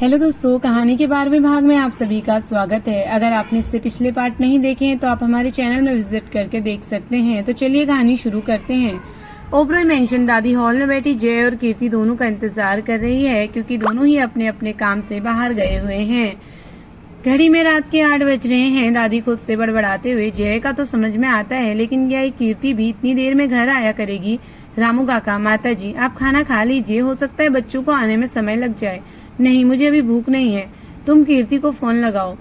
Hello दोस्तों, कहानी के 12वें भाग में आप सभी का स्वागत है। अगर आपने इससे पिछले पार्ट नहीं देखे हैं तो आप हमारे चैनल में विजिट करके देख सकते हैं। तो चलिए कहानी शुरू करते हैं। ओबरॉय मेंशन दादी हॉल में बैठी जय और कीर्ति दोनों का इंतजार कर रही है, क्योंकि दोनों ही अपने अपने काम से बाहर गए हुए हैं। घड़ी में रात के 8 बज रहे हैं। दादी खुद से बड़बड़ाते हुए, जय का तो समझ में आता है, लेकिन क्या कीर्ति भी इतनी देर में घर आया करेगी? रामू काका, माता जी आप खाना खा लीजिए, हो सकता है बच्चों को आने में समय लग जाए। नहीं, मुझे अभी भूख नहीं है। तुम कीर्ति को फोन लगाओ,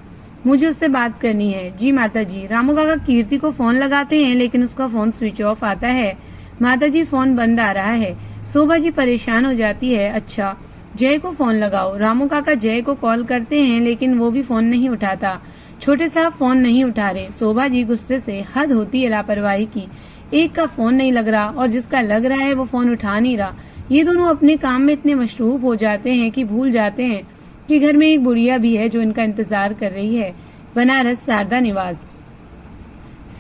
मुझे उससे बात करनी है। जी माता जी। रामू काका कीर्ति को फोन लगाते हैं, लेकिन उसका फोन स्विच ऑफ आता है। माता जी फोन बंद आ रहा है। शोभा जी परेशान हो जाती है। अच्छा, जय को फोन लगाओ। रामू काका जय को कॉल करते हैं, लेकिन वो भी फोन नहीं उठाता। छोटे साहब फोन नहीं उठा रहे। शोभा जी गुस्से से, हद होती है लापरवाही की। एक का फोन नहीं लग रहा और जिसका लग रहा है वो फोन उठा नहीं रहा। ये दोनों अपने काम में इतने मशरूफ हो जाते हैं कि भूल जाते हैं कि घर में एक बुढ़िया भी है जो इनका इंतजार कर रही है। बनारस शारदा निवास।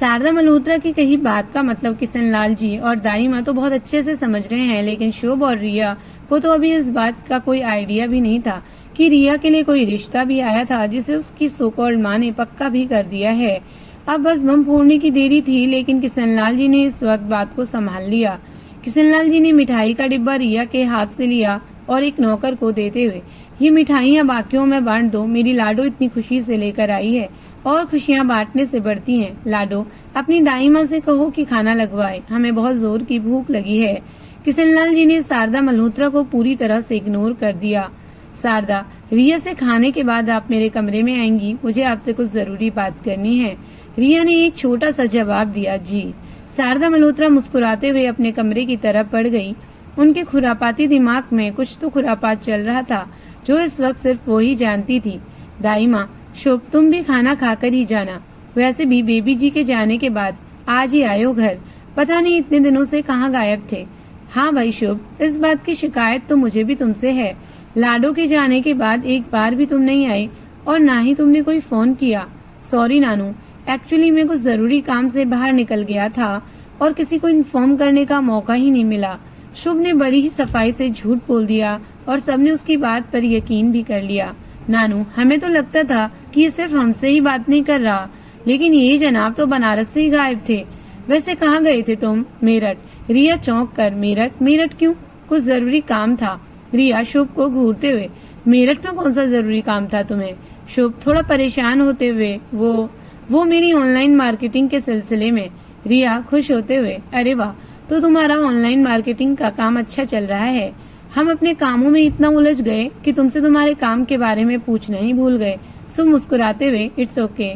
शारदा मल्होत्रा की कही बात का मतलब किशन लाल जी और दाई माँ तो बहुत अच्छे से समझ रहे हैं, लेकिन शोभ और रिया को तो अभी इस बात का कोई आइडिया भी नहीं था कि रिया के लिए कोई रिश्ता भी आया था, जिसे उसकी सो-कॉल्ड माँ ने पक्का भी कर दिया है। अब बस बम फोड़ने की देरी थी, लेकिन किशन लाल जी ने इस वक्त बात को संभाल लिया। किशन लाल जी ने मिठाई का डिब्बा रिया के हाथ से लिया और एक नौकर को देते हुए, ये मिठाइयाँ बाकियों में बांट दो, मेरी लाडो इतनी खुशी से लेकर आई है और खुशियाँ बांटने से बढ़ती हैं। लाडो, अपनी दाई माँ से कहो कि खाना लगवाए, हमें बहुत जोर की भूख लगी है। किशन लाल जी ने शारदा मल्होत्रा को पूरी तरह से इग्नोर कर दिया। शारदा, रिया से खाने के बाद आप मेरे कमरे में आएंगी, मुझे आपसे कुछ जरूरी बात करनी है। रिया ने एक छोटा सा जवाब दिया। जी। शारदा मल्होत्रा मुस्कुराते हुए अपने कमरे की तरफ बढ़ गई। उनके खुरापाती दिमाग में कुछ तो खुरापात चल रहा था, जो इस वक्त सिर्फ वो ही जानती थी। दाई माँ, शुभ तुम भी खाना खाकर ही जाना। वैसे भी बेबी जी के जाने के बाद आज ही आए हो घर, पता नहीं इतने दिनों से कहाँ गायब थे। हाँ भाई शुभ, इस बात की शिकायत तो मुझे भी तुमसे है। लाडो के जाने के बाद एक बार भी तुम नहीं आई और ना ही तुमने कोई फोन किया। सॉरी नानू, एक्चुअली मैं कुछ जरूरी काम से बाहर निकल गया था और किसी को इन्फॉर्म करने का मौका ही नहीं मिला। शुभ ने बड़ी ही सफाई से झूठ बोल दिया और सबने उसकी बात पर यकीन भी कर लिया। नानू, हमें तो लगता था कि ये सिर्फ हमसे ही बात नहीं कर रहा, लेकिन ये जनाब तो बनारस से ही गायब थे। वैसे कहाँ गए थे तुम? मेरठ। रिया चौंक कर, मेरठ? मेरठ क्यों? कुछ जरूरी काम था। रिया शुभ को घूरते हुए, मेरठ में कौन सा जरूरी काम था तुम्हें? शुभ थोड़ा परेशान होते हुए, वो मेरी ऑनलाइन मार्केटिंग के सिलसिले में। रिया खुश होते हुए, अरे वाह, तो तुम्हारा ऑनलाइन मार्केटिंग का काम अच्छा चल रहा है। हम अपने कामों में इतना उलझ गए कि तुमसे तुम्हारे काम के बारे में पूछना ही भूल गए। शुभ मुस्कुराते हुए, इट्स ओके।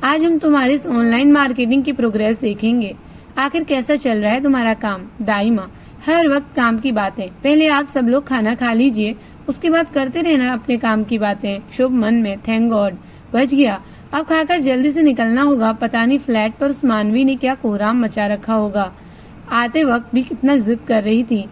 आज हम तुम्हारे इस ऑनलाइन मार्केटिंग की प्रोग्रेस देखेंगे। आखिर कैसा चल रहा है तुम्हारा काम? दाई माँ, हर वक्त काम की बातें। पहले आप सब लोग खाना खा लीजिए, उसके बाद करते रहना अपने काम की बातें। शुभ मन में, थैंक गॉड, बच गया। अब खाकर जल्दी से निकलना होगा। पता नहीं फ्लैट पर उस मानवी ने क्या कोहराम मचा रखा होगा। आते वक्त भी कितना जिद कर रही थी।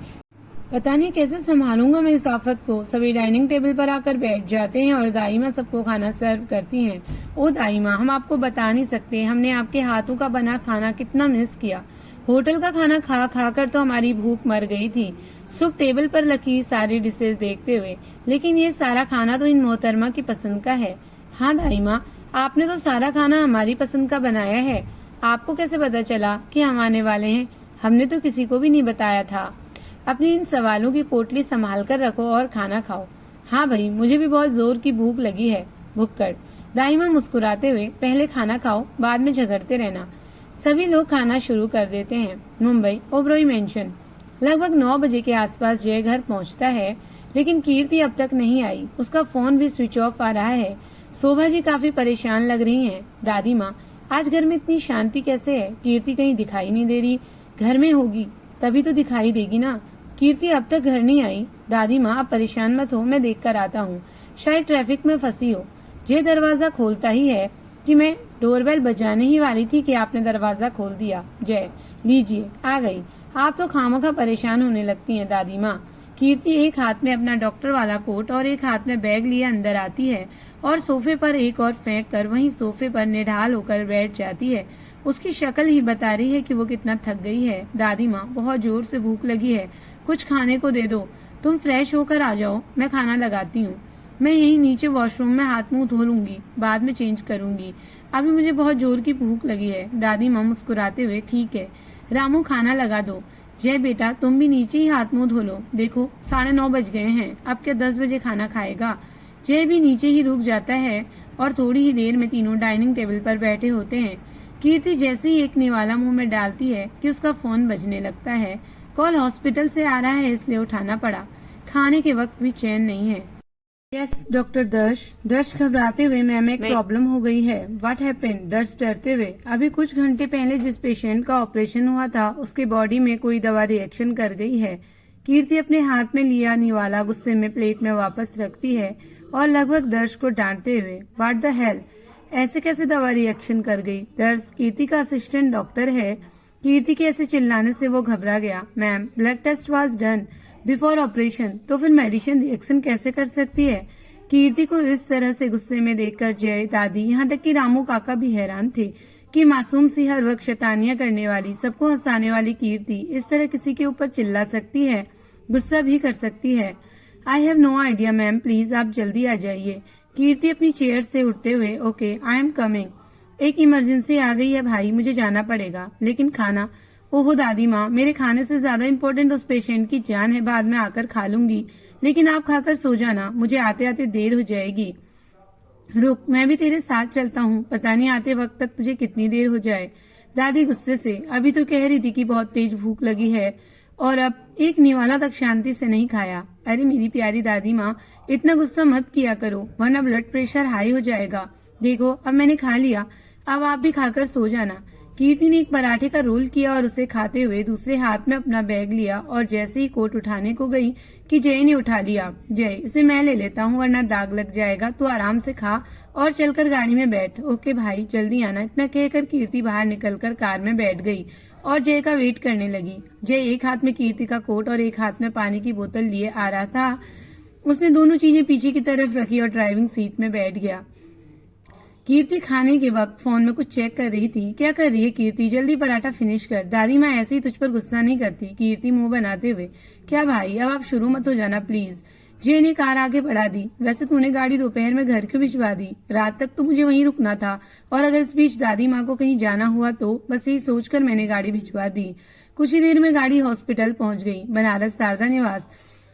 पता नहीं कैसे संभालूंगा मैं इस आफत को। सभी डाइनिंग टेबल पर आकर बैठ जाते हैं और दाई माँ सबको खाना सर्व करती हैं। ओ दाई माँ, हम आपको बता नहीं सकते, हमने आपके हाथों का बना खाना कितना मिस किया। होटल का खाना खा खा कर तो हमारी भूख मर गई थी। शुभ टेबल पर रखी सारी डिशेज देखते हुए, लेकिन ये सारा खाना तो इन मोहतरमा की पसंद का है। हाँ दाई माँ, आपने तो सारा खाना हमारी पसंद का बनाया है। आपको कैसे पता चला कि हम आने वाले हैं? हमने तो किसी को भी नहीं बताया था। अपनी इन सवालों की पोटली संभाल कर रखो और खाना खाओ। हाँ भाई, मुझे भी बहुत जोर की भूख लगी है। भुक्कड़। दाई माँ मुस्कुराते हुए, पहले खाना खाओ, बाद में झगड़ते रहना। सभी लोग खाना शुरू कर देते हैं। मुंबई, ओबरॉय मेंशन। लगभग 9 बजे के आसपास जय घर पहुंचता है, लेकिन कीर्ति अब तक नहीं आई। उसका फोन भी स्विच ऑफ आ रहा है। शोभा जी काफी परेशान लग रही हैं। दादी माँ, आज घर में इतनी शांति कैसे है? कीर्ति कहीं दिखाई नहीं दे रही। घर में होगी तभी तो दिखाई देगी ना। कीर्ति अब तक घर नहीं आई। दादी माँ, आप परेशान मत हो, मैं देख कर आता हूँ। शायद ट्रैफिक में फंसी हो। ये दरवाजा खोलता ही है कि मैं डोरबेल बजाने ही वाली थी कि आपने दरवाजा खोल दिया। जय, लीजिए, आ गई। आप तो खामखा परेशान होने लगती हैं दादी माँ। कीर्ति एक हाथ में अपना डॉक्टर वाला कोट और एक हाथ में बैग लिए अंदर आती है और सोफे पर एक और फेंक कर वहीं सोफे पर निढाल होकर बैठ जाती है। उसकी शक्ल ही बता रही है कि वो कितना थक गई है। दादी माँ, बहुत जोर से भूख लगी है, कुछ खाने को दे दो। तुम फ्रेश होकर आ जाओ, मैं खाना लगाती हूँ। मैं यहीं नीचे वॉशरूम में हाथ मुंह धो लूंगी, बाद में चेंज करूंगी। अभी मुझे बहुत जोर की भूख लगी है। दादी माँ मुस्कुराते हुए, ठीक है रामू, खाना लगा दो। जय बेटा, तुम भी नीचे ही हाथ मुंह धो लो। देखो 9:30 बज गए हैं, अब क्या 10 बजे खाना खाएगा। जय भी नीचे ही रुक जाता है और थोड़ी ही देर में तीनों डाइनिंग टेबल पर बैठे होते हैं। कीर्ति जैसे ही एक निवाला मुंह में डालती है कि उसका फोन बजने लगता है। कॉल हॉस्पिटल से आ रहा है, इसलिए उठाना पड़ा। खाने के वक्त भी चैन नहीं है। यस डॉक्टर दर्श घबराते हुए, मैम एक प्रॉब्लम हो गई है। What happened? दर्श डरते हुए, अभी कुछ घंटे पहले जिस पेशेंट का ऑपरेशन हुआ था उसके बॉडी में कोई दवा रिएक्शन कर गई है। कीर्ति अपने हाथ में लिया निवाला गुस्से में प्लेट में वापस रखती है और लगभग दर्श को डांटते हुए, व्हाट द हेल, ऐसे कैसे दवा रिएक्शन कर गई? दर्श कीर्ति का असिस्टेंट डॉक्टर है। कीर्ति के ऐसे चिल्लाने से वो घबरा गया। Ma'am blood test was done before operation, तो फिर मेडिसिन रिएक्शन कैसे कर सकती है? कीर्ति को इस तरह से गुस्से में देखकर जय, दादी, यहाँ तक कि रामू काका भी हैरान थे कि मासूम सी हर वक्त शैतानियां करने वाली, सबको हंसाने वाली कीर्ति इस तरह किसी के ऊपर चिल्ला सकती है, गुस्सा भी कर सकती है। I have no idea ma'am, please आप जल्दी आ जाइए। कीर्ति अपनी चेयर से उठते हुए, ओके आई एम कमिंग। एक इमरजेंसी आ गई है भाई, मुझे जाना पड़ेगा। लेकिन खाना? ओहो दादी माँ, मेरे खाने से ज्यादा इम्पोर्टेंट उस पेशेंट की जान है, बाद में आकर खा लूंगी। लेकिन आप खाकर सो जाना, मुझे आते आते देर हो जाएगी। रुक, मैं भी तेरे साथ चलता हूँ, पता नहीं आते वक्त तक तुझे कितनी देर हो जाए। दादी गुस्से से, अभी तो कह रही थी कि बहुत तेज भूख लगी है और अब एक निवाला तक शांति से नहीं खाया। अरे मेरी प्यारी दादी माँ, इतना गुस्सा मत किया करो, वरना ब्लड प्रेशर हाई हो जाएगा। देखो अब मैंने खा लिया, अब आप भी खाकर सो जाना। कीर्ति ने एक पराठे का रोल किया और उसे खाते हुए दूसरे हाथ में अपना बैग लिया और जैसे ही कोट उठाने को गई कि जय ने उठा लिया। जय, इसे मैं ले लेता हूँ वरना दाग लग जाएगा, तू आराम से खा और चलकर गाड़ी में बैठ। ओके भाई, जल्दी आना। इतना कहकर कीर्ति बाहर निकलकर कार में बैठ गई और जय का वेट करने लगी। जय एक हाथ में कीर्ति का कोट और एक हाथ में पानी की बोतल लिए आ रहा था। उसने दोनों चीजें पीछे की तरफ रखी और ड्राइविंग सीट में बैठ गया। कीर्ति खाने के वक्त फोन में कुछ चेक कर रही थी। क्या कर रही है कीर्ति? जल्दी पराठा फिनिश कर, दादी माँ ऐसे ही तुझ पर गुस्सा नहीं करती। कीर्ति मुंह बनाते हुए, क्या भाई अब आप शुरू मत हो जाना प्लीज। जय ने कार आगे बढ़ा दी। वैसे तूने गाड़ी दोपहर में घर क्यों भिजवा दी? रात तक तो मुझे वहीं रुकना था और अगर इस बीच दादी माँ को कहीं जाना हुआ तो बस यही सोचकर मैंने गाड़ी भिजवा दी। कुछ ही देर में गाड़ी हॉस्पिटल पहुंच गई, बनारस शारदा निवास।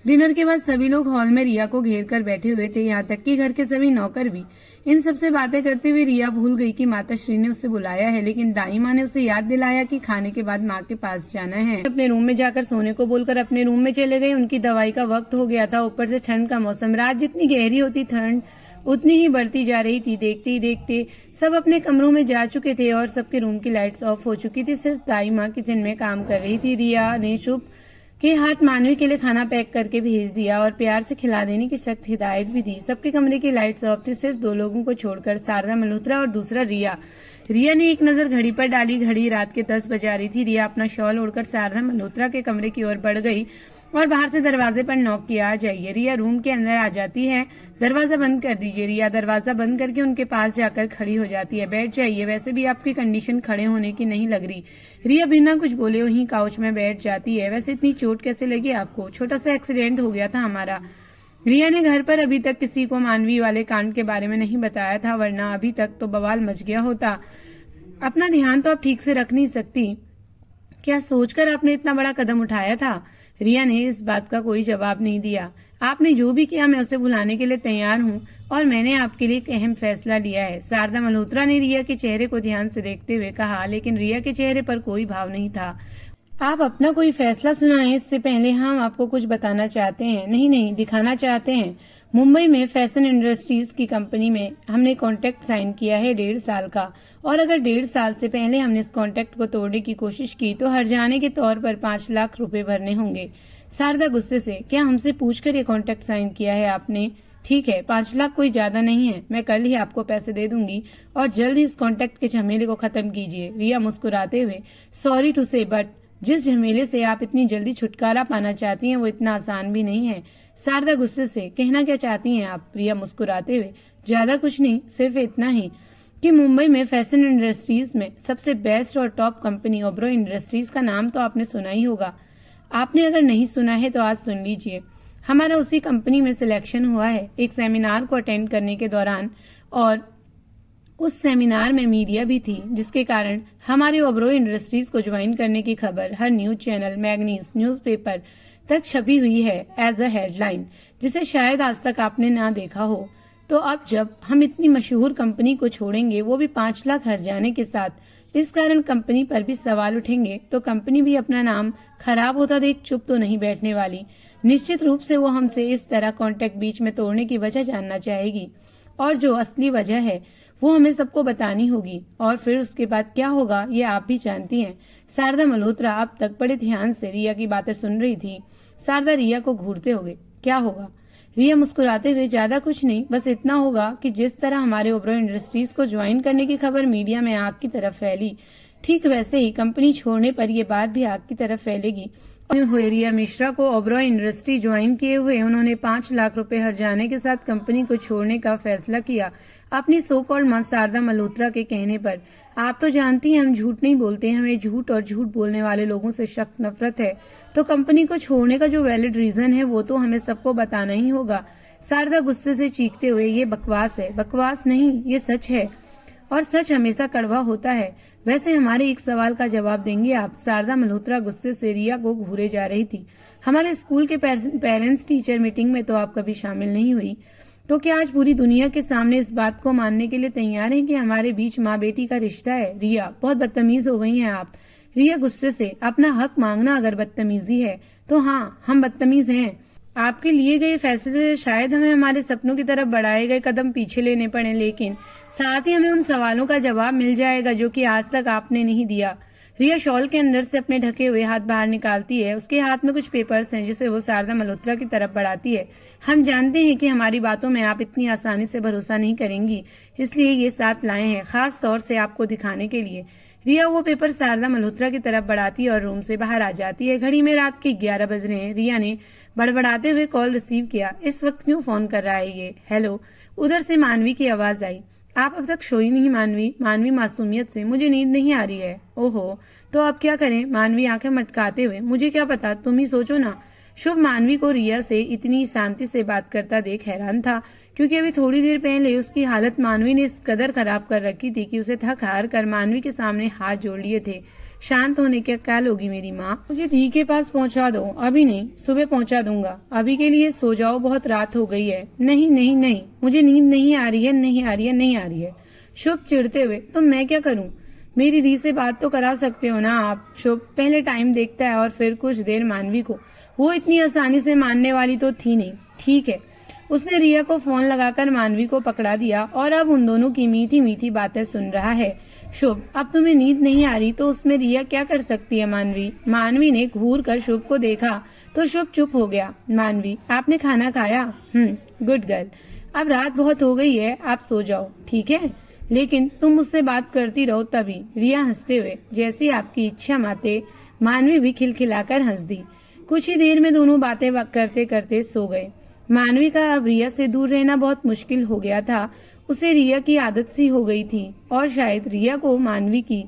डिनर के बाद सभी लोग हॉल में रिया को घेर कर बैठे हुए थे, यहाँ तक कि घर के सभी नौकर भी। इन सबसे बातें करते हुए रिया भूल गई कि माता श्री ने उससे बुलाया है, लेकिन दाई माँ ने उसे याद दिलाया कि खाने के बाद माँ के पास जाना है। अपने रूम में जाकर सोने को बोलकर अपने रूम में चले गए। उनकी दवाई का वक्त हो गया था, ऊपर से ठंड का मौसम। रात जितनी गहरी होती ठंड उतनी ही बढ़ती जा रही थी। देखते ही देखते सब अपने कमरों में जा चुके थे और सबके रूम की लाइट्स ऑफ हो चुकी थी। सिर्फ दाई माँ किचन में काम कर रही थी। रिया ने शुभ के हाथ मानवी के लिए खाना पैक करके भेज दिया और प्यार से खिला देने की सख्त हिदायत भी दी। सबके कमरे की लाइट्स ऑफ थी, सिर्फ 2 लोगों को छोड़कर, शारदा मल्होत्रा और दूसरा रिया। रिया ने एक नजर घड़ी पर डाली, घड़ी रात के 10 बजा रही थी। रिया अपना शॉल ओढ़कर शारदा मल्होत्रा के कमरे की ओर बढ़ गई और बाहर से दरवाजे पर नॉक किया। आ जाइए। रिया रूम के अंदर आ जाती है। दरवाजा बंद कर दीजिए। रिया दरवाजा बंद करके उनके पास जाकर खड़ी हो जाती है। बैठ जाइए, वैसे भी आपकी कंडीशन खड़े होने की नहीं लग रही। रिया बिना कुछ बोले वहीं काउच में बैठ जाती है। वैसे इतनी चोट कैसे लगी आपको? छोटा सा एक्सीडेंट हो गया था हमारा। रिया ने घर पर अभी तक किसी को मानवी वाले कांड के बारे में नहीं बताया था, वरना अभी तक तो बवाल मच गया होता। अपना ध्यान तो आप ठीक से रख नहीं सकती, क्या सोचकर आपने इतना बड़ा कदम उठाया था? रिया ने इस बात का कोई जवाब नहीं दिया। आपने जो भी किया मैं उसे भुलाने के लिए तैयार हूँ और मैंने आपके लिए एक अहम फैसला लिया है। शारदा मल्होत्रा ने रिया के चेहरे को ध्यान से देखते हुए कहा, लेकिन रिया के चेहरे पर कोई भाव नहीं था। आप अपना कोई फैसला सुनाएं, इससे पहले हम आपको कुछ बताना चाहते हैं। नहीं, दिखाना चाहते हैं। मुंबई में फैशन इंडस्ट्रीज की कंपनी में हमने कॉन्ट्रैक्ट साइन किया है 1.5 साल का, और अगर 1.5 साल से पहले हमने इस कॉन्ट्रैक्ट को तोड़ने की कोशिश की तो हर्जाने के तौर पर 5 लाख रुपए भरने होंगे। शारदा गुस्से से, क्या हमसे पूछकर ये कॉन्ट्रैक्ट साइन किया है आपने? ठीक है, 5 लाख कोई ज्यादा नहीं है, मैं कल ही आपको पैसे दे दूंगी और जल्द ही इस कॉन्ट्रैक्ट के झमेले को खत्म कीजिए। रिया मुस्कुराते हुए, सॉरी टू से बट जिस झमेले से आप इतनी जल्दी छुटकारा पाना चाहती हैं वो इतना आसान भी नहीं है। शारदा गुस्से से, कहना क्या चाहती हैं आप? रिया मुस्कुराते हुए, ज्यादा कुछ नहीं, सिर्फ इतना ही कि मुंबई में फैशन इंडस्ट्रीज में सबसे बेस्ट और टॉप कंपनी ओबरॉय इंडस्ट्रीज का नाम तो आपने सुना ही होगा। आपने अगर नहीं सुना है तो आज सुन लीजिए। हमारा उसी कंपनी में सिलेक्शन हुआ है एक सेमिनार को अटेंड करने के दौरान, और उस सेमिनार में मीडिया भी थी, जिसके कारण हमारे ओबरॉय इंडस्ट्रीज को ज्वाइन करने की खबर हर न्यूज चैनल, मैगजीन, न्यूज़पेपर तक छपी हुई है एज अ हेडलाइन, जिसे शायद आज तक आपने ना देखा हो। तो अब जब हम इतनी मशहूर कंपनी को छोड़ेंगे, वो भी 5 लाख हर्जाने के साथ, इस कारण कंपनी पर भी सवाल उठेंगे, तो कंपनी भी अपना नाम खराब होता देख चुप तो नहीं बैठने वाली। निश्चित रूप से वो हमसे इस तरह कांटेक्ट बीच में तोड़ने की वजह जानना चाहेगी, और जो असली वजह है वो हमें सबको बतानी होगी, और फिर उसके बाद क्या होगा ये आप भी जानती हैं। शारदा मल्होत्रा अब तक बड़े ध्यान से रिया की बातें सुन रही थी। शारदा रिया को घूरते हुए, क्या होगा? रिया मुस्कुराते हुए, ज्यादा कुछ नहीं, बस इतना होगा कि जिस तरह हमारे ओबरॉय इंडस्ट्रीज को ज्वाइन करने की खबर मीडिया में आग की तरफ फैली, ठीक वैसे ही कंपनी छोड़ने पर यह बात भी आग की तरफ फैलेगी। हुए रिया मिश्रा को ओबरॉय इंडस्ट्री ज्वाइन किए हुए उन्होंने 5 लाख रुपए हर्जाने के साथ कंपनी को छोड़ने का फैसला किया, अपनी सो कॉल्ड मां शारदा मल्होत्रा के कहने पर। आप तो जानती हैं हम झूठ नहीं बोलते, हमें झूठ और झूठ बोलने वाले लोगों से सख्त नफरत है। तो कंपनी को छोड़ने का जो वैलिड रीजन है वो तो हमें सबको बताना ही होगा। शारदा गुस्से से चीखते हुए, ये बकवास है। बकवास नहीं, ये सच है, और सच हमेशा कड़वा होता है। वैसे हमारे एक सवाल का जवाब देंगे आप? शारदा मल्होत्रा गुस्से से रिया को घूरे जा रही थी। हमारे स्कूल के पेरेंट्स टीचर मीटिंग में तो आप कभी शामिल नहीं हुई, तो क्या आज पूरी दुनिया के सामने इस बात को मानने के लिए तैयार हैं कि हमारे बीच माँ बेटी का रिश्ता है? रिया, बहुत बदतमीज हो गई हैं आप। रिया गुस्से से, अपना हक मांगना अगर बदतमीजी है तो हाँ, हम बदतमीज हैं। आपके लिए गए फैसले से शायद हमें हमारे सपनों की तरफ बढ़ाए गए कदम पीछे लेने पड़े, लेकिन साथ ही हमें उन सवालों का जवाब मिल जाएगा जो कि आज तक आपने नहीं दिया। रिया शॉल के अंदर से अपने ढके हुए हाथ बाहर निकालती है। उसके हाथ में कुछ पेपर्स हैं जिसे वो शारदा मल्होत्रा की तरफ बढ़ाती है। हम जानते हैं कि हमारी बातों में आप इतनी आसानी से भरोसा नहीं करेंगी, इसलिए ये साथ लाए हैं खास तौर से आपको दिखाने के लिए। रिया वो पेपर शारदा मल्होत्रा की तरफ बढ़ाती है और रूम से बाहर आ जाती है। घड़ी में रात के 11 बज रहे हैं। रिया ने बड़बड़ाते हुए कॉल रिसीव किया। इस वक्त क्यों फोन कर रहा है ये? हेलो। उधर से मानवी की आवाज आई। आप अब तक सोई नहीं मानवी? मानवी मासूमियत से, मुझे नींद नहीं आ रही है। ओहो, तो अब क्या करें? मानवी आंखें मटकाते हुए, मुझे क्या पता, तुम ही सोचो ना। शुभ मानवी को रिया से इतनी शांति से बात करता देख हैरान था, क्योंकि अभी थोड़ी देर पहले उसकी हालत मानवी ने इस कदर खराब कर रखी थी कि उसे थक हार कर मानवी के सामने हाथ जोड़ लिए थे। शांत होने के क्या लोगी मेरी माँ? मुझे दी के पास पहुँचा दो। अभी नहीं, सुबह पहुँचा दूंगा। अभी के लिए सो जाओ, बहुत रात हो गई है। नहीं नहीं नहीं, मुझे नींद नहीं आ रही है, नहीं आ रही है, नहीं आ रही है। शुभ चिढ़ते हुए, तो मैं क्या करूँ? मेरी दी से बात तो करा सकते हो ना आप। शुभ पहले टाइम देखता है और फिर कुछ देर मानवी को। वो इतनी आसानी से मानने वाली तो थी नहीं। ठीक है। उसने रिया को फोन लगाकर मानवी को पकड़ा दिया और अब उन दोनों की मीठी मीठी बातें सुन रहा है। शुभ, अब तुम्हें नींद नहीं आ रही तो उसमें रिया क्या कर सकती है? मानवी ने घूर कर शुभ को देखा तो शुभ चुप हो गया। मानवी, आपने खाना खाया? Good girl. अब रात बहुत हो गई है, आप सो जाओ, ठीक है? लेकिन तुम मुझसे बात करती रहो तभी। रिया हंसते हुए, जैसी आपकी इच्छा माते। मानवी भी खिलखिलाकर हंस दी। कुछ ही देर में दोनों बातें करते करते सो गए। मानवी का अब रिया से दूर रहना बहुत मुश्किल हो गया था। उसे रिया की आदत सी हो गई थी और शायद रिया को मानवी की।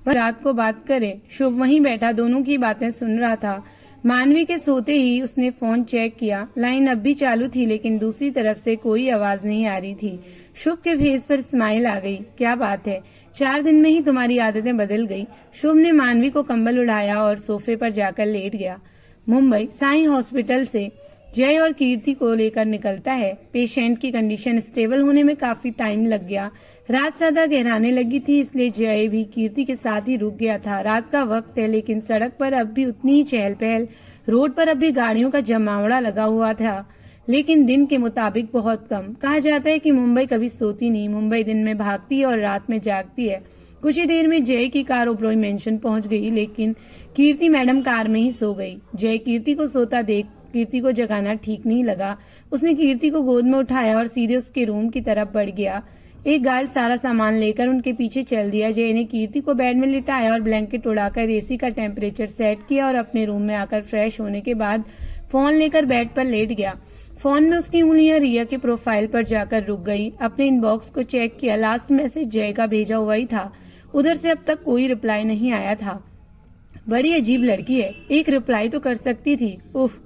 वह रात को बात करे। शुभ वहीं बैठा दोनों की बातें सुन रहा था। मानवी के सोते ही उसने फोन चेक किया। लाइन अब भी चालू थी, लेकिन दूसरी तरफ से कोई आवाज नहीं आ रही थी। शुभ के फेस पर स्माइल आ गई। क्या बात है, 4 दिन में ही तुम्हारी आदतें बदल गई। शुभ ने मानवी को कंबल उड़ाया और सोफे पर जाकर लेट गया। मुंबई साई हॉस्पिटल से जय और कीर्ति को लेकर निकलता है। पेशेंट की कंडीशन स्टेबल होने में काफी टाइम लग गया। रात ज्यादा गहराने लगी थी, इसलिए जय भी कीर्ति के साथ ही रुक गया था। रात का वक्त है, लेकिन सड़क पर अब भी उतनी ही चहल पहल। रोड पर अब भी गाड़ियों का जमावड़ा लगा हुआ था, लेकिन दिन के मुताबिक बहुत कम। कहा जाता है कि मुंबई कभी सोती नहीं। मुंबई दिन में भागती है और रात में जागती है। कुछ ही देर में जय की कार ओबरॉय मेंशन पहुंच गई, लेकिन कीर्ति मैडम कार में ही सो गई। जय कीर्ति को सोता देख कीर्ति को जगाना ठीक नहीं लगा। उसने कीर्ति को गोद में उठाया और सीधे उसके रूम की तरफ बढ़ गया। एक गार्ड सारा सामान लेकर उनके पीछे चल दिया। जय ने कीर्ति को बेड में लिटाया और ब्लैंकेट उड़ाकर एसी का टेम्परेचर सेट किया और अपने रूम में आकर फ्रेश होने के बाद फोन लेकर बेड पर लेट गया। फोन में उसकी उंगलियां रिया के प्रोफाइल पर जाकर रुक गई। अपने इनबॉक्स को चेक किया। लास्ट मैसेज जय का भेजा हुआ ही था। उधर से अब तक कोई रिप्लाई नहीं आया था। बड़ी अजीब लड़की है, एक रिप्लाई तो कर सकती थी। उफ,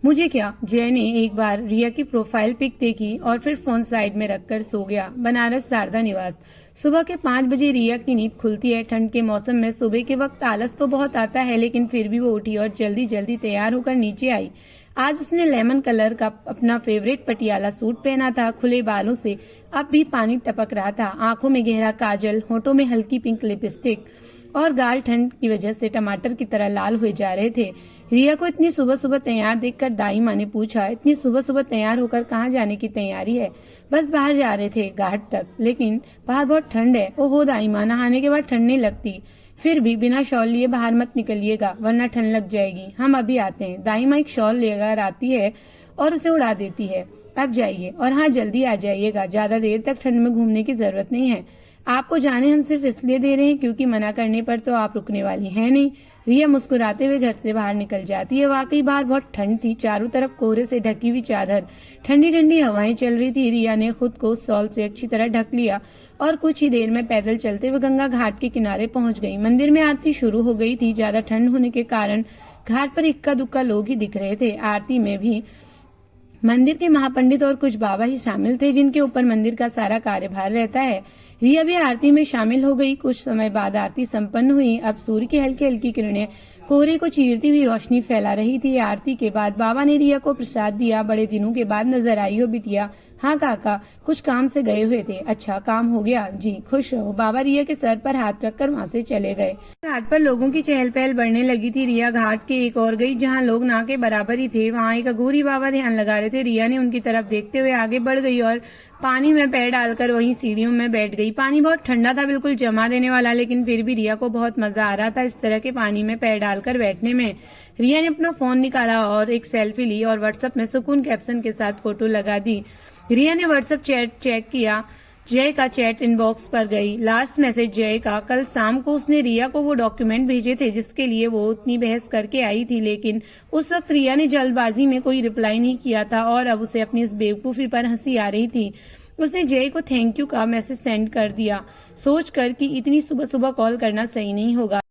मुझे क्या? जय ने एक बार रिया की प्रोफाइल पिक देखी और फिर फोन साइड में रखकर सो गया। बनारस शारदा निवास। सुबह के 5 बजे रिया की नींद खुलती है। ठंड के मौसम में सुबह के वक्त आलस तो बहुत आता है, लेकिन फिर भी वो उठी और जल्दी जल्दी तैयार होकर नीचे आई। आज उसने लेमन कलर का अपना फेवरेट पटियाला सूट पहना था। खुले बालों से अब भी पानी टपक रहा था। आंखों में गहरा काजल, होठों में हल्की पिंक लिपस्टिक और गाल ठंड की वजह से टमाटर की तरह लाल हुए जा रहे थे। रिया को इतनी सुबह सुबह तैयार देखकर दाई माँ ने पूछा, इतनी सुबह सुबह तैयार होकर कहाँ जाने की तैयारी है? बस बाहर जा रहे थे, घाट तक। लेकिन बाहर बहुत ठंड है। ओहो दाई माँ, नहाने के बाद ठंड नहीं लगती। फिर भी बिना शॉल लिए बाहर मत निकलिएगा, वरना ठंड लग जाएगी। हम अभी आते हैं। दाई माँ एक शॉल लेकर आती है और उसे उड़ा देती है। अब जाइए, और हाँ जल्दी आ जाइएगा, ज्यादा देर तक ठंड में घूमने की जरूरत नहीं है। आपको जाने हम सिर्फ इसलिए दे रहे हैं क्योंकि मना करने पर तो आप रुकने वाली हैं नहीं। रिया मुस्कुराते हुए घर से बाहर निकल जाती है। वाकई बाहर बहुत ठंड थी। चारों तरफ कोहरे से ढकी हुई चादर, ठंडी ठंडी हवाएं चल रही थी। रिया ने खुद को शॉल से अच्छी तरह ढक लिया और कुछ ही देर में पैदल चलते हुए गंगा घाट के किनारे पहुंच गई। मंदिर में आरती शुरू हो गई थी। ज्यादा ठंड होने के कारण घाट पर इक्का दुक्का लोग ही दिख रहे थे। आरती में भी मंदिर के महापंडित और कुछ बाबा ही शामिल थे, जिनके ऊपर मंदिर का सारा कार्यभार रहता है। रिया भी आरती में शामिल हो गई। कुछ समय बाद आरती संपन्न हुई। अब सूर्य की हल्की हल्की किरणें कोहरे को चीरती हुई रोशनी फैला रही थी। आरती के बाद बाबा ने रिया को प्रसाद दिया। बड़े दिनों के बाद नजर आई हो बिटिया। हाँ काका, कुछ काम से गए हुए थे। अच्छा, काम हो गया? जी, खुश रहो। बाबा रिया के सर पर हाथ रखकर वहाँ से चले गए। घाट पर लोगों की चहल पहल बढ़ने लगी थी। रिया घाट के एक और गई जहाँ लोग ना के बराबर ही थे। वहाँ एक अघोरी बाबा ध्यान लगा रहे थे। रिया ने उनकी तरफ देखते हुए आगे बढ़ गई और पानी में पैर डालकर वहीं सीढ़ियों में बैठ गई। पानी बहुत ठंडा था, बिल्कुल जमा देने वाला, लेकिन फिर भी रिया को बहुत मजा आ रहा था इस तरह के पानी में पैर डालकर बैठने में। रिया ने अपना फोन निकाला और एक सेल्फी ली और व्हाट्सएप में सुकून कैप्शन के साथ फोटो लगा दी। रिया ने व्हाट्सएप चैट चेक किया। जय का चैट इनबॉक्स पर गई। लास्ट मैसेज जय का। कल शाम को उसने रिया को वो डॉक्यूमेंट भेजे थे जिसके लिए वो उतनी बहस करके आई थी, लेकिन उस वक्त रिया ने जल्दबाजी में कोई रिप्लाई नहीं किया था और अब उसे अपनी इस बेवकूफी पर हंसी आ रही थी। उसने जय को थैंक यू का मैसेज सेंड कर दिया, सोचकर कि इतनी सुबह सुबह कॉल करना सही नहीं होगा।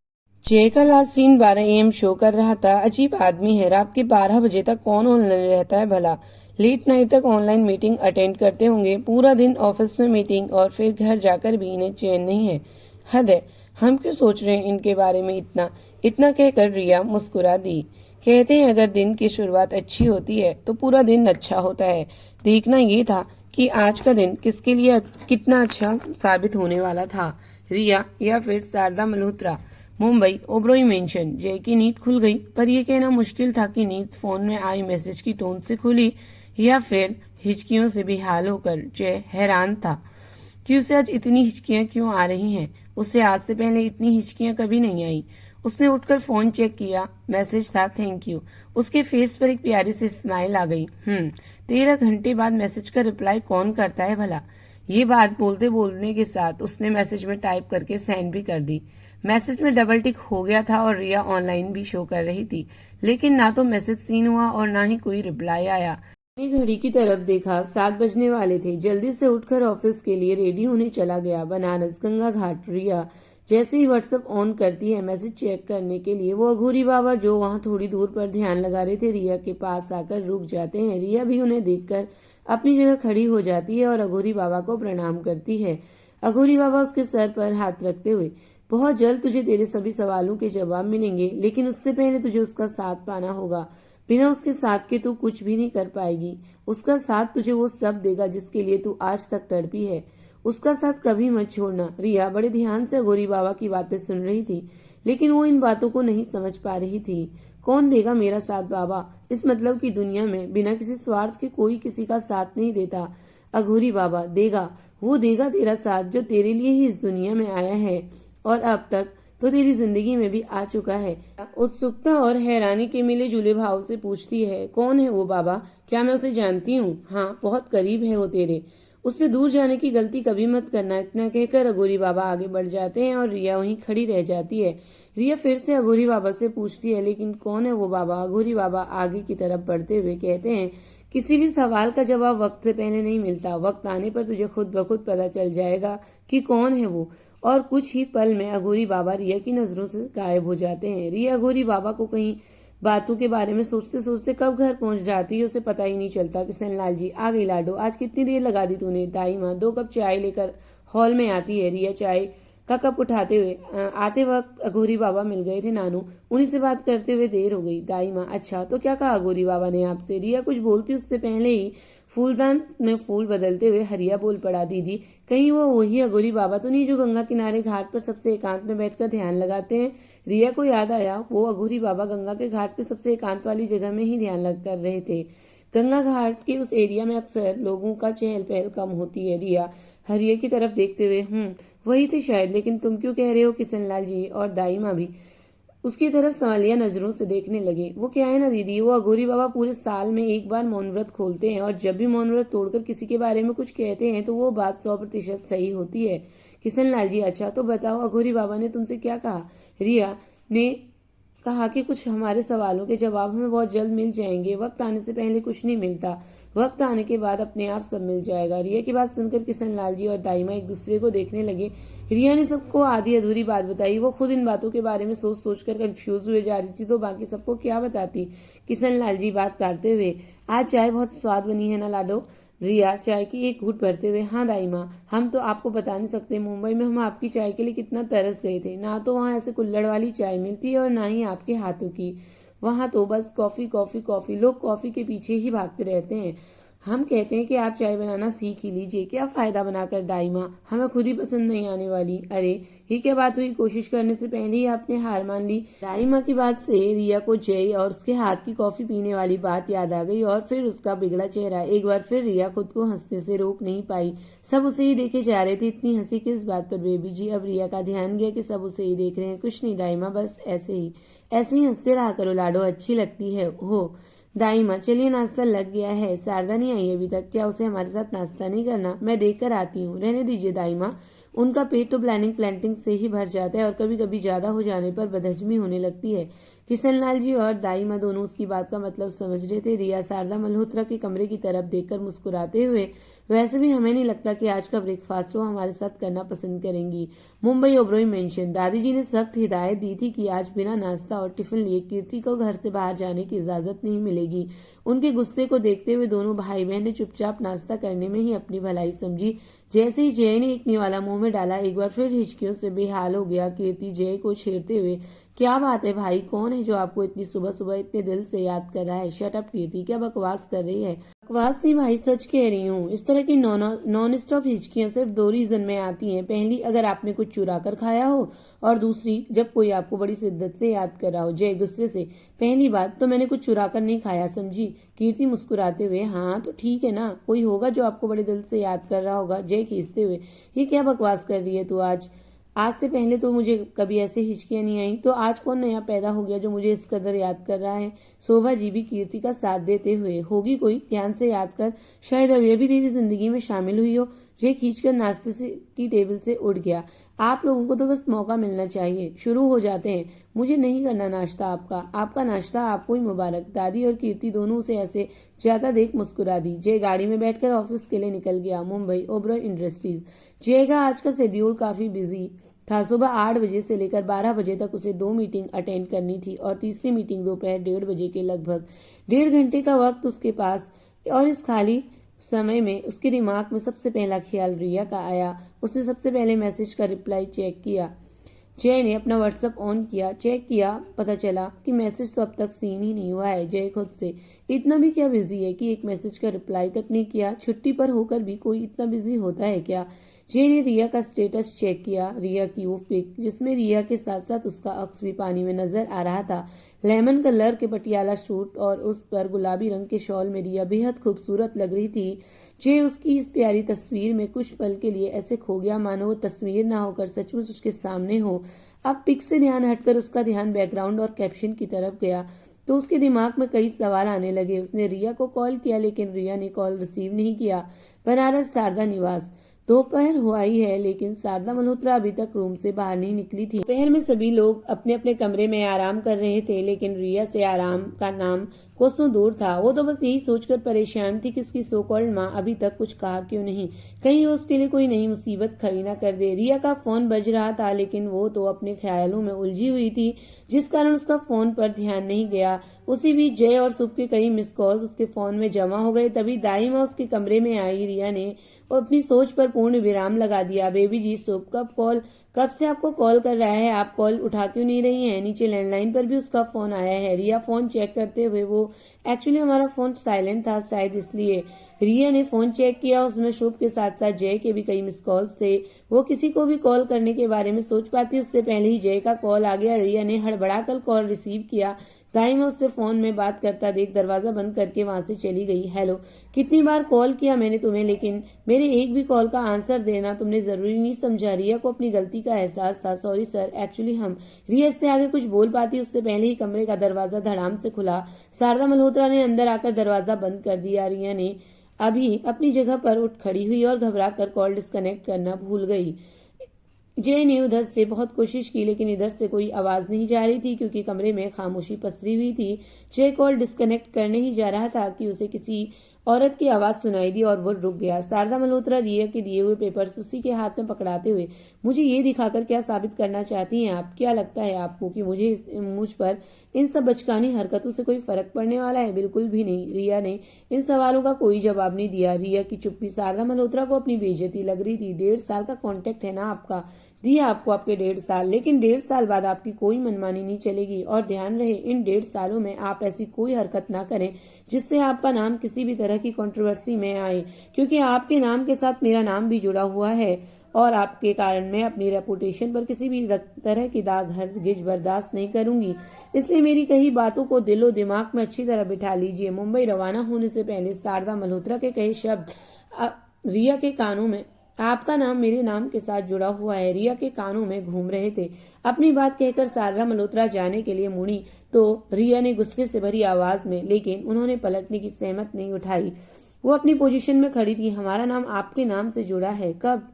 जय का लास्ट सीन 12 AM शो कर रहा था। अजीब आदमी है, रात के 12 बजे तक कौन ऑनलाइन रहता है भला? लेट नाइट तक ऑनलाइन मीटिंग अटेंड करते होंगे। पूरा दिन ऑफिस में मीटिंग और फिर घर जाकर भी इन्हें चैन नहीं है। हद है, हम क्यों सोच रहे हैं इनके बारे में इतना इतना कहकर रिया मुस्कुरा दी। कहते हैं अगर दिन की शुरुआत अच्छी होती है तो पूरा दिन अच्छा होता है। देखना ये था कि आज का दिन किसके लिए कितना अच्छा साबित होने वाला था, रिया या फिर शारदा मल्होत्रा। मुंबई ओबरॉय मेंशन। जय की नींद खुल गई, पर यह कहना मुश्किल था कि नींद फोन में आई मैसेज की टोन से खुली या फिर हिचकियों से बेहाल होकर। जय हैरान था कि उसे आज इतनी हिचकियां क्यों आ रही हैं। उसे आज से पहले इतनी हिचकियां कभी नहीं आई। उसने उठकर फोन चेक किया। मैसेज था थैंक यू। उसके फेस पर एक प्यारी सी स्माइल आ गई। 13 घंटे बाद मैसेज का रिप्लाई कौन करता है भला? ये बात बोलते बोलने के साथ उसने मैसेज में टाइप करके सेंड भी कर दी। मैसेज में डबल टिक हो गया था और रिया ऑनलाइन भी शो कर रही थी, लेकिन ना तो मैसेज सीन हुआ और ना ही कोई रिप्लाई आया। अपनी घड़ी की तरफ देखा, 7 बजने वाले थे। जल्दी से उठकर ऑफिस के लिए रेडी होने चला गया। बनारस गंगा घाट। रिया जैसे ही व्हाट्सएप ऑन करती है मैसेज चेक करने के लिए, वो अघोरी बाबा जो वहाँ थोड़ी दूर पर ध्यान लगा रहे थे रिया के पास आकर रुक जाते हैं। रिया भी उन्हें देखकर अपनी जगह खड़ी हो जाती है और अघोरी बाबा को प्रणाम करती है। अघोरी बाबा उसके सर पर हाथ रखते हुए, बहुत जल्द तुझे तेरे सभी सवालों के जवाब मिलेंगे, लेकिन उससे पहले तुझे उसका साथ पाना होगा। बिना उसके साथ के तू कुछ भी नहीं कर पाएगी। उसका साथ तुझे वो सब देगा जिसके लिए तू आज तक तड़पी है। उसका साथ कभी मत छोड़ना। रिया बड़े ध्यान से अघोरी बाबा की बातें सुन रही थी, लेकिन वो इन बातों को नहीं समझ पा रही थी। कौन देगा मेरा साथ बाबा? इस मतलब की दुनिया में बिना किसी स्वार्थ के कोई किसी का साथ नहीं देता। अघोरी बाबा देगा, वो देगा तेरा साथ जो तेरे लिए ही इस दुनिया में आया है और अब तक तो तेरी जिंदगी में भी आ चुका है। उत्सुकता और हैरानी के मिले जुले भाव से पूछती है, कौन है वो बाबा? क्या मैं उसे जानती हूँ? हाँ, बहुत करीब है वो तेरे। उससे दूर जाने की गलती कभी मत करना। इतना कहकर अघोरी बाबा आगे बढ़ जाते हैं और रिया वहीं खड़ी रह जाती है। रिया फिर से अघोरी बाबा से पूछती है, लेकिन कौन है वो बाबा? अघोरी बाबा आगे की तरफ बढ़ते हुए कहते हैं, किसी भी सवाल का जवाब वक्त से पहले नहीं मिलता। वक्त आने पर तुझे खुद ब खुद पता चल जाएगा कि कौन है वो। और कुछ ही पल में अघोरी बाबा रिया की नजरों से गायब हो जाते हैं। रिया अघोरी बाबा को कहीं बातों के बारे में सोचते सोचते कब घर पहुंच जाती है उसे पता ही नहीं चलता। किशन लाल जी, आ गई लाडो, आज कितनी देर लगा दी तूने। दाई माँ 2 कप चाय लेकर हॉल में आती है। रिया चाय का कप उठाते हुए, आते वक्त अघोरी बाबा मिल गए थे नानू, उन्हीं से बात करते हुए देर हो गई। दाई माँ, अच्छा तो क्या कहा अघोरी बाबा ने आपसे। रिया कुछ बोलती उससे पहले ही फूलदान में फूल बदलते हुए हरिया बोल पड़ा, दीदी कहीं वो वही अघोरी बाबा तो नहीं जो गंगा किनारे घाट पर सबसे एकांत में बैठकर ध्यान लगाते हैं। रिया को याद आया, वो अघोरी बाबा गंगा के घाट पर सबसे एकांत वाली जगह में ही ध्यान लग कर रहे थे। गंगा घाट के उस एरिया में अक्सर लोगों का चहल पहल कम होती है। रिया हरिया की तरफ देखते हुए, वही थे शायद, लेकिन तुम क्यों कह रहे हो। किशन लाल जी और दाई माँ भी उसकी तरफ सवालिया नजरों से देखने लगे। वो क्या है ना दीदी, वो अघोरी बाबा पूरे साल में एक बार मौन व्रत खोलते हैं और जब भी मौन व्रत तोड़कर किसी के बारे में कुछ कहते हैं तो वो बात 100% सही होती है। किशन लाल जी, अच्छा तो बताओ अघोरी बाबा ने तुमसे क्या कहा। रिया ने कहा कि कुछ हमारे सवालों के जवाब हमें बहुत जल्द मिल जाएंगे। वक्त आने से पहले कुछ नहीं मिलता, वक्त आने के बाद अपने आप सब मिल जाएगा। रिया की बात सुनकर किशन लाल जी और दाई माँ एक दूसरे को देखने लगे। रिया ने सबको आधी अधूरी बात बताई। वो खुद इन बातों के बारे में सोच सोच कर कंफ्यूज हुए जा रही थी तो बाकी सबको क्या बताती। किशन लाल जी बात करते हुए, आज चाय बहुत स्वाद बनी है ना लाडो। रिया चाय की एक घूंट भरते हुए, हाँ दाई माँ, हम तो आपको बता नहीं सकते मुंबई में हम आपकी चाय के लिए कितना तरस गए थे। ना तो वहाँ ऐसे कुल्हड़ वाली चाय मिलती है और ना ही आपके हाथों की। वहाँ तो बस कॉफी कॉफी कॉफी, लोग कॉफी के पीछे ही भागते रहते हैं। हम कहते हैं कि आप चाय बनाना सीख ही लीजिए, क्या फायदा बनाकर दाई माँ, हमें खुद ही पसंद नहीं आने वाली। अरे ये क्या बात हुई, कोशिश करने से पहले ही आपने हार मान ली। दाई माँ की बात से रिया को जय और उसके हाथ की कॉफी पीने वाली बात याद आ गई और फिर उसका बिगड़ा चेहरा। एक बार फिर रिया खुद को हंसने से रोक नहीं पाई। सब उसे ही देखे जा रहे थे, इतनी हंसी किस बात पर बेबी जी। अब रिया का ध्यान गया कि सब उसे ही देख रहे हैं। कुछ नहीं दाई माँ, बस ऐसे ही हंसते रहा करो लाडो, अच्छी लगती है हो। दाई माँ, चलिए नाश्ता लग गया है, शारदा नहीं आई अभी तक, क्या उसे हमारे साथ नाश्ता नहीं करना। मैं देख कर आती हूँ। रहने दीजिए दाई माँ, उनका पेट तो प्लांटिंग से ही भर जाता है और कभी कभी ज्यादा हो जाने पर बदहजमी होने लगती है। किशन लाल जी और दाई माँ दोनों उसकी बात का मतलब समझ रहे थे। रिया शारदा मल्होत्रा के कमरे की तरफ देखकर मुस्कुराते हुए, वैसे भी हमें नहीं लगता कि आज का ब्रेकफास्ट वो हमारे साथ करना पसंद करेंगी। मुंबई ओबरॉय मेंशन, दादी जी ने सख्त हिदायत दी थी कि आज बिना नाश्ता और टिफिन लिए कीर्ति को घर से बाहर जाने की इजाजत नहीं मिलेगी। उनके गुस्से को देखते हुए दोनों भाई बहन ने चुपचाप नाश्ता करने में ही अपनी भलाई समझी। जैसे ही जय ने एक निवाला मुंह में डाला, एक बार फिर हिचकियों से बेहाल हो गया। कीर्ति जय को छेड़ते हुए, क्या बात है भाई, कौन है जो आपको इतनी सुबह सुबह इतने दिल से याद कर रहा है। शट अप कीर्ति, क्या बकवास कर रही है। बकवास नहीं भाई, सच कह रही हूँ। इस तरह की नॉन स्टॉप हिचकियां सिर्फ 2 रीजन में आती हैं। पहली, अगर आपने कुछ चुरा कर खाया हो, और दूसरी, जब कोई आपको बड़ी शिद्दत से याद कर रहा हो। जय गुस्से से, पहली बात तो मैंने कुछ चुरा कर नहीं खाया, समझी। कीर्ति मुस्कुराते हुए, हाँ तो ठीक है ना, कोई होगा जो आपको बड़े दिल से याद कर रहा होगा। जय खींचते हुए, ये क्या बकवास कर रही है तू। आज से पहले तो मुझे कभी ऐसे हिचकियां नहीं आई, तो आज कौन नया पैदा हो गया जो मुझे इस कदर याद कर रहा है। शोभा जी भी कीर्ति का साथ देते हुए, होगी कोई, ध्यान से याद कर, शायद अब यह भी तेरी जिंदगी में शामिल हुई हो। जय खींचकर नाश्ते से की टेबल से उठ गया। आप लोगों को तो बस मौका मिलना चाहिए, शुरू हो जाते हैं। मुझे नहीं करना नाश्ता, आपका नाश्ता आपको ही मुबारक। दादी और कीर्ति दोनों उसे ऐसे जाता देख मुस्कुरा दी। जय गाड़ी में बैठकर ऑफिस के लिए निकल गया, मुंबई ओबरॉय इंडस्ट्रीज। जय का आज का शेड्यूल काफी बिजी था। सुबह 8 बजे से लेकर 12 बजे तक उसे 2 मीटिंग अटेंड करनी थी और तीसरी मीटिंग दोपहर 1:30 बजे के लगभग। 1.5 घंटे का वक्त उसके पास, और इस खाली समय में उसके दिमाग में सबसे पहला ख्याल रिया का आया। उसने सबसे पहले मैसेज का रिप्लाई चेक किया। जय ने अपना व्हाट्सएप ऑन किया, चेक किया, पता चला कि मैसेज तो अब तक सीन ही नहीं हुआ है। जय खुद से, इतना भी क्या बिजी है कि एक मैसेज का रिप्लाई तक नहीं किया। छुट्टी पर होकर भी कोई इतना बिजी होता है क्या। जय ने रिया का स्टेटस चेक किया। रिया की वो पिक जिसमें रिया के साथ साथ उसका अक्स भी पानी में नजर आ रहा था। लेमन कलर के पटियाला सूट और उस पर गुलाबी रंग के शॉल में रिया बेहद खूबसूरत लग रही थी। जय उसकी इस प्यारी तस्वीर में कुछ पल के लिए ऐसे खो गया मानो वो तस्वीर ना होकर सचमुच उसके सामने हो। अब पिक से ध्यान हटकर उसका ध्यान बैकग्राउंड और कैप्शन की तरफ गया तो उसके दिमाग में कई सवाल आने लगे। उसने रिया को कॉल किया लेकिन रिया ने कॉल रिसीव नहीं किया। बनारस शारदा निवास, दोपहर हुआ ही है लेकिन शारदा मल्होत्रा अभी तक रूम से बाहर नहीं निकली थी। दोपहर में सभी लोग अपने अपने कमरे में आराम कर रहे थे लेकिन रिया से आराम का नाम कोसों दूर था। वो तो बस यही सोचकर परेशान थी कि उसकी सो कॉल्ड माँ अभी तक कुछ कहा क्यों नहीं, कहीं उसके लिए कोई नई मुसीबत खड़ी न कर दे। रिया का फोन बज रहा था लेकिन वो तो अपने ख्यालों में उलझी हुई थी जिस कारण उसका फोन पर ध्यान नहीं गया। उसी बीच जय और शुभ के कई मिस कॉल्स उसके फोन में जमा हो गए। तभी दाई माँ उसके कमरे में आई। रिया ने अपनी सोच पर पूर्ण विराम लगा दिया। बेबी जी, शुभ कब से आपको कॉल कर रहा है, आप कॉल उठा क्यों नहीं रही हैं? नीचे लैंडलाइन पर भी उसका फोन आया है। रिया फोन चेक करते हुए, वो एक्चुअली हमारा फोन साइलेंट था शायद इसलिए। रिया ने फोन चेक किया, उसमें शुभ के साथ साथ जय के भी कई मिस कॉल्स थे। वो किसी को भी कॉल करने के बारे में सोच पाती उससे पहले ही जय का कॉल आ गया। रिया ने हड़बड़ाकर कॉल रिसीव किया। दाई में उससे फोन में बात करता देख दरवाजा बंद करके वहां से चली गई। हेलो, कितनी बार कॉल किया मैंने तुम्हें लेकिन मेरे एक भी कॉल का आंसर देना तुमने जरूरी नहीं समझा। रिया को अपनी गलती का एहसास था। सॉरी सर, एक्चुअली हम। रिया इससे आगे कुछ बोल पाती उससे पहले ही कमरे का दरवाजा धड़ाम से खुला। शारदा मल्होत्रा ने अंदर आकर दरवाजा बंद कर दिया। रिया ने अभी अपनी जगह पर उठ खड़ी हुई और घबरा कर कॉल डिस्कनेक्ट करना भूल गई। जय ने उधर से बहुत कोशिश की लेकिन इधर से कोई आवाज नहीं जा रही थी क्योंकि कमरे में खामोशी पसरी हुई थी। जय कॉल डिस्कनेक्ट करने ही जा रहा था कि उसे किसी औरत की आवाज सुनाई दी और वो रुक गया। शारदा मल्होत्रा रिया के दिए हुए पेपर्स उसी के हाथ में पकड़ाते हुए, मुझे ये दिखाकर क्या साबित करना चाहती हैं आप? क्या लगता है आपको कि मुझ पर इन सब बचकानी हरकतों से कोई फर्क पड़ने वाला है? बिल्कुल भी नहीं। रिया ने इन सवालों का कोई जवाब नहीं दिया। रिया की चुप्पी शारदा मल्होत्रा को अपनी बेइज्जती लग रही थी। 1.5 साल का कॉन्ट्रैक्ट है ना आपका, दिया आपको आपके 1.5 साल, लेकिन 1.5 साल बाद आपकी कोई मनमानी नहीं चलेगी। और ध्यान रहे, इन 1.5 सालों में आप ऐसी कोई हरकत ना करें जिससे आपका नाम किसी भी तरह की कंट्रोवर्सी में आए, क्योंकि आपके नाम के साथ मेरा नाम भी जुड़ा हुआ है और आपके कारण मैं अपनी रेपुटेशन पर किसी भी तरह की दाग हरगिज बर्दाश्त नहीं करूंगी। इसलिए मेरी कही बातों को दिलो दिमाग में अच्छी तरह बिठा लीजिए। मुंबई रवाना होने से पहले शारदा मल्होत्रा के कहे शब्द रिया के कानों में, आपका नाम मेरे नाम के साथ जुड़ा हुआ है, रिया के कानों में घूम रहे थे। अपनी बात कहकर शारदा मल्होत्रा जाने के लिए मुड़ी तो रिया ने गुस्से से भरी आवाज में, लेकिन उन्होंने पलटने की सहमत नहीं उठाई। वो अपनी पोजीशन में खड़ी थी। हमारा नाम आपके नाम से जुड़ा है? कब?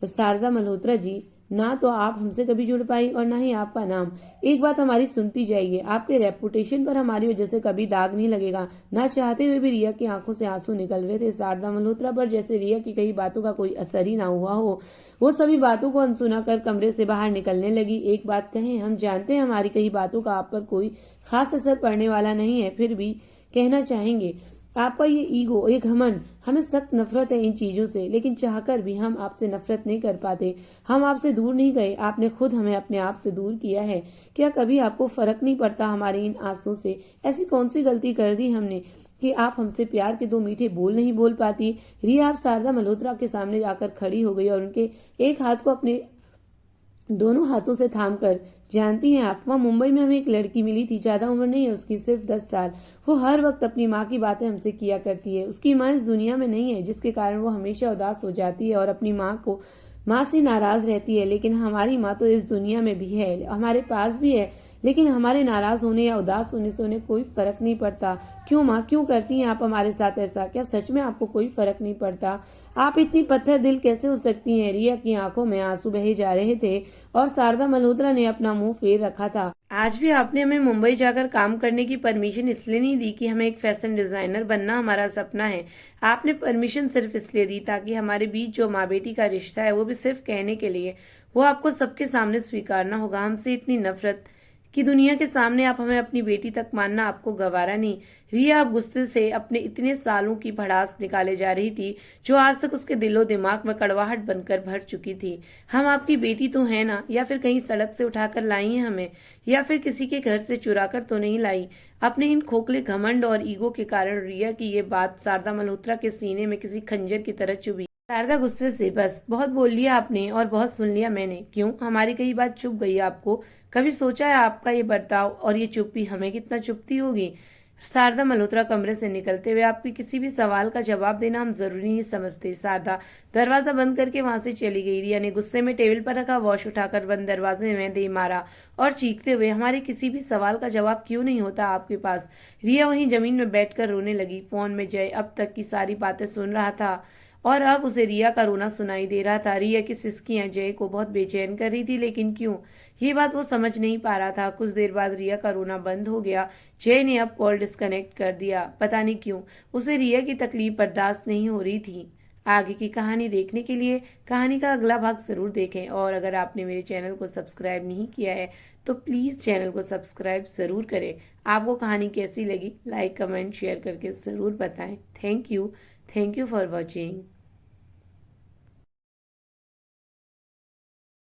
शारदा मल्होत्रा जी, ना तो आप हमसे कभी जुड़ पाई और ना ही आपका नाम। एक बात हमारी सुनती जाइए, आपके रेपुटेशन पर हमारी वजह से कभी दाग नहीं लगेगा। ना चाहते हुए भी रिया की आंखों से आंसू निकल रहे थे। शारदा मल्होत्रा पर जैसे रिया की कई बातों का कोई असर ही ना हुआ हो। वो सभी बातों को अनसुना कर कमरे से बाहर निकलने लगी। एक बात कहें, हम जानते हैं हमारी कई बातों का आप पर कोई खास असर पड़ने वाला नहीं है, फिर भी कहना चाहेंगे, आपका ये ईगो, ये घमंड, हमें सख्त नफरत है इन चीजों से, लेकिन चाहकर भी हम आपसे नफरत नहीं कर पाते। हम आपसे दूर नहीं गए, आपने खुद हमें अपने आप से दूर किया है। क्या कभी आपको फर्क नहीं पड़ता हमारे इन आंसुओं से? ऐसी कौन सी गलती कर दी हमने कि आप हमसे प्यार के 2 मीठे बोल नहीं बोल पाती? रिया आप शारदा मल्होत्रा के सामने जाकर खड़ी हो गई और उनके एक हाथ को अपने दोनों हाथों से थामकर, जानती हैं आप, वहाँ मुंबई में हमें एक लड़की मिली थी, ज्यादा उम्र नहीं है उसकी, सिर्फ 10 साल। वो हर वक्त अपनी माँ की बातें हमसे किया करती है। उसकी माँ इस दुनिया में नहीं है, जिसके कारण वो हमेशा उदास हो जाती है और अपनी माँ से नाराज रहती है। लेकिन हमारी माँ तो इस दुनिया में भी है, हमारे पास भी है, लेकिन हमारे नाराज होने या उदास होने से उन्हें कोई फर्क नहीं पड़ता। क्यों माँ, क्यों करती हैं आप हमारे साथ ऐसा? क्या सच में आपको कोई फर्क नहीं पड़ता? आप इतनी पत्थर दिल कैसे हो सकती हैं? रिया की आंखों में आंसू बहे जा रहे थे और शारदा मल्होत्रा ने अपना मुंह फेर रखा था। आज भी आपने हमें मुंबई जाकर काम करने की परमिशन इसलिए नहीं दी कि हमें एक फैशन डिजाइनर बनना हमारा सपना है। आपने परमिशन सिर्फ इसलिए दी ताकि हमारे बीच जो माँ बेटी का रिश्ता है वो भी सिर्फ कहने के लिए, वो आपको सबके सामने स्वीकारना होगा। हमसे इतनी नफरत कि दुनिया के सामने आप हमें अपनी बेटी तक मानना आपको गवारा नहीं। रिया आप गुस्से से अपने इतने सालों की भड़ास निकाले जा रही थी जो आज तक उसके दिलो दिमाग में कड़वाहट बनकर भर चुकी थी। हम आपकी बेटी तो है ना? या फिर कहीं सड़क से उठाकर लाई हैं हमें, या फिर किसी के घर से चुरा कर तो नहीं लाई? अपने इन खोखले घमंड और ईगो के कारण रिया की ये बात शारदा मल्होत्रा के सीने में किसी खंजर की तरह चुभी। शारदा गुस्से से, बस बहुत बोल लिया आपने और बहुत सुन लिया मैंने। क्यों, हमारी कई बात चुप गई आपको? कभी सोचा है आपका ये बर्ताव और ये चुप्पी हमें कितना चुभती होगी? शारदा मल्होत्रा कमरे से निकलते हुए, आपकी किसी भी सवाल का जवाब देना हम जरूरी नहीं समझते। शारदा दरवाजा बंद करके वहां से चली गई। रिया ने गुस्से में टेबल पर रखा वॉश उठाकर बंद दरवाजे में दे मारा और चीखते हुए, हमारे किसी भी सवाल का जवाब क्यों नहीं होता आपके पास? रिया वहीं जमीन में बैठकर रोने लगी। फोन में जय अब तक की सारी बातें सुन रहा था और अब उसे रिया का रोना सुनाई दे रहा था। रिया की सिसकियां जय को बहुत बेचैन कर रही थी, लेकिन क्यों, ये बात वो समझ नहीं पा रहा था। कुछ देर बाद रिया का रोना बंद हो गया। जय ने अब कॉल डिस्कनेक्ट कर दिया। पता नहीं क्यों उसे रिया की तकलीफ बर्दाश्त नहीं हो रही थी। आगे की कहानी देखने के लिए कहानी का अगला भाग जरूर देखें, और अगर आपने मेरे चैनल को सब्सक्राइब नहीं किया है तो प्लीज़ चैनल को सब्सक्राइब ज़रूर करें। आपको कहानी कैसी लगी लाइक कमेंट शेयर करके ज़रूर बताएं। Thank you for watching.